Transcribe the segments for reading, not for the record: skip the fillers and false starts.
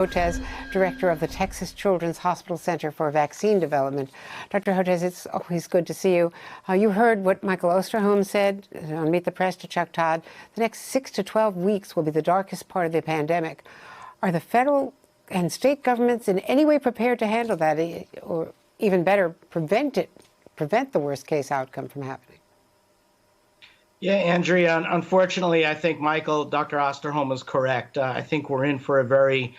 Hotez, director of the Texas Children's Hospital Center for Vaccine Development. Dr. Hotez, it's always good to see you. You heard what Michael Osterholm said on Meet the Press to Chuck Todd. The next 6 to 12 weeks will be the darkest part of the pandemic. Are the federal and state governments in any way prepared to handle that, or even better, prevent the worst case outcome from happening? Yeah, Andrea, unfortunately, I think Dr. Osterholm is correct. I think we're in for a very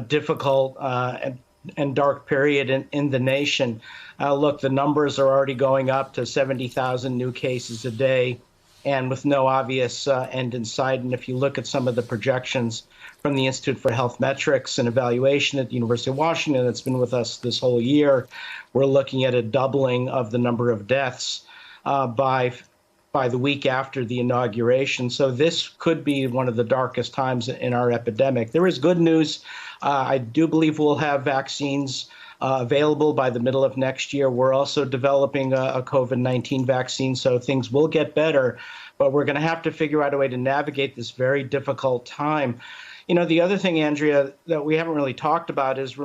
difficult and dark period in the nation. Look, the numbers are already going up to 70,000 new cases a day, and with no obvious end in sight. And if you look at some of the projections from the Institute for Health Metrics and Evaluation at the University of Washington that's been with us this whole year, we're looking at a doubling of the number of deaths by the week after the inauguration. So this could be one of the darkest times in our epidemic. There is good news. I do believe we'll have vaccines available by the middle of next year. We're also developing a COVID-19 vaccine, so things will get better, but we're going to have to figure out a way to navigate this very difficult time. You know, the other thing, Andrea, that we haven't really talked about is,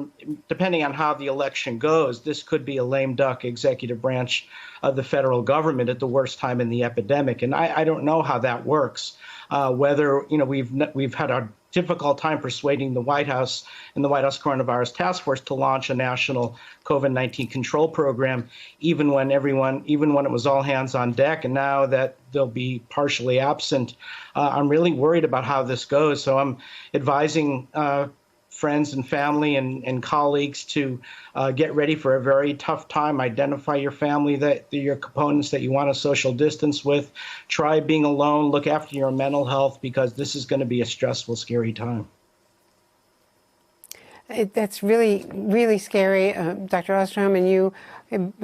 depending on how the election goes, this could be a lame duck executive branch of the federal government at the worst time in the epidemic. And I don't know how that works. Whether, you know, we've had a difficult time persuading the White House and the White House Coronavirus Task Force to launch a national COVID-19 control program, even when it was all hands on deck. And now that they'll be partially absent, I'm really worried about how this goes. So I'm advising friends and family and colleagues to get ready for a very tough time. Identify your family, your components that you want to social distance with. Try being alone. Look after your mental health, because this is going to be a stressful, scary time. That's really, really scary, Dr. Osterholm, and you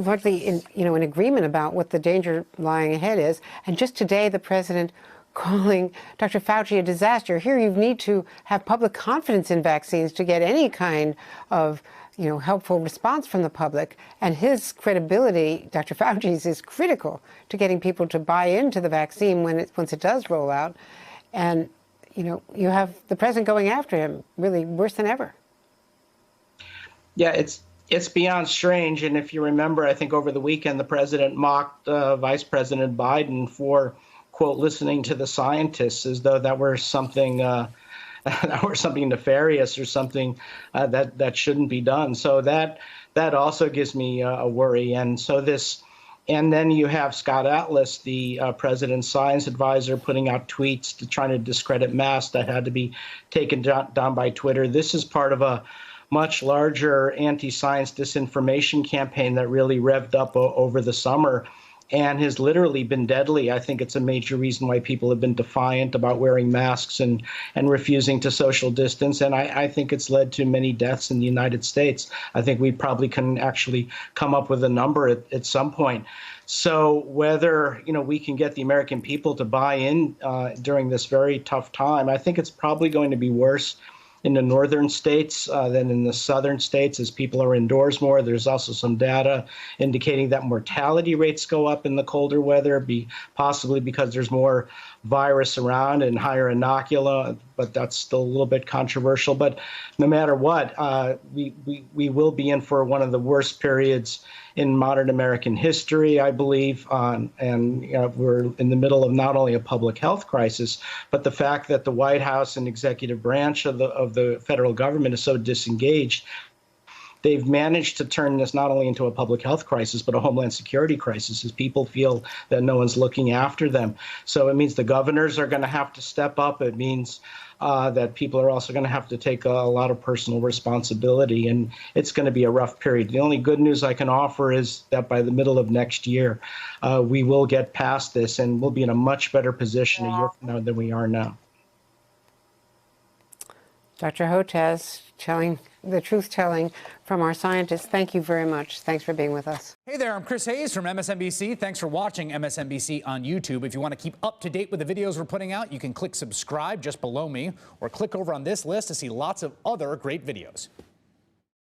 partly in agreement about what the danger lying ahead is. And just today, the president calling Dr. Fauci a disaster. Here you need to have public confidence in vaccines to get any kind of helpful response from the public. And his credibility, Dr. Fauci's, is critical to getting people to buy into the vaccine once it does roll out. And you have the president going after him really worse than ever. Yeah, it's beyond strange. And if you remember, I think over the weekend, the president mocked Vice President Biden for, quote, listening to the scientists, as though that were something nefarious or something that shouldn't be done. So that also gives me a worry. And then you have Scott Atlas, the president's science advisor, putting out tweets trying to discredit masks that had to be taken down by Twitter. This is part of a much larger anti-science disinformation campaign that really revved up over the summer and has literally been deadly. I think it's a major reason why people have been defiant about wearing masks and refusing to social distance. And I think it's led to many deaths in the United States. I think we probably can actually come up with a number at some point. So whether we can get the American people to buy in during this very tough time, I think it's probably going to be worse in the northern states than in the southern states, as people are indoors more. There's also some data indicating that mortality rates go up in the colder weather, possibly because there's more virus around and higher inocula, but that's still a little bit controversial. But no matter what, we will be in for one of the worst periods in modern American history, I believe. And we're in the middle of not only a public health crisis, but the fact that the White House and executive branch of the federal government is so disengaged. They've managed to turn this not only into a public health crisis, but a homeland security crisis, as people feel that no one's looking after them. So it means the governors are going to have to step up. It means that people are also going to have to take a lot of personal responsibility, and it's going to be a rough period. The only good news I can offer is that by the middle of next year, we will get past this, and we'll be in a much better position a year from now than we are now. Dr. Hotez, the truth-telling from our scientists. Thank you very much. Thanks for being with us. Hey there, I'm Chris Hayes from MSNBC. Thanks for watching MSNBC on YouTube. If you want to keep up to date with the videos we're putting out, you can click subscribe just below me, or click over on this list to see lots of other great videos.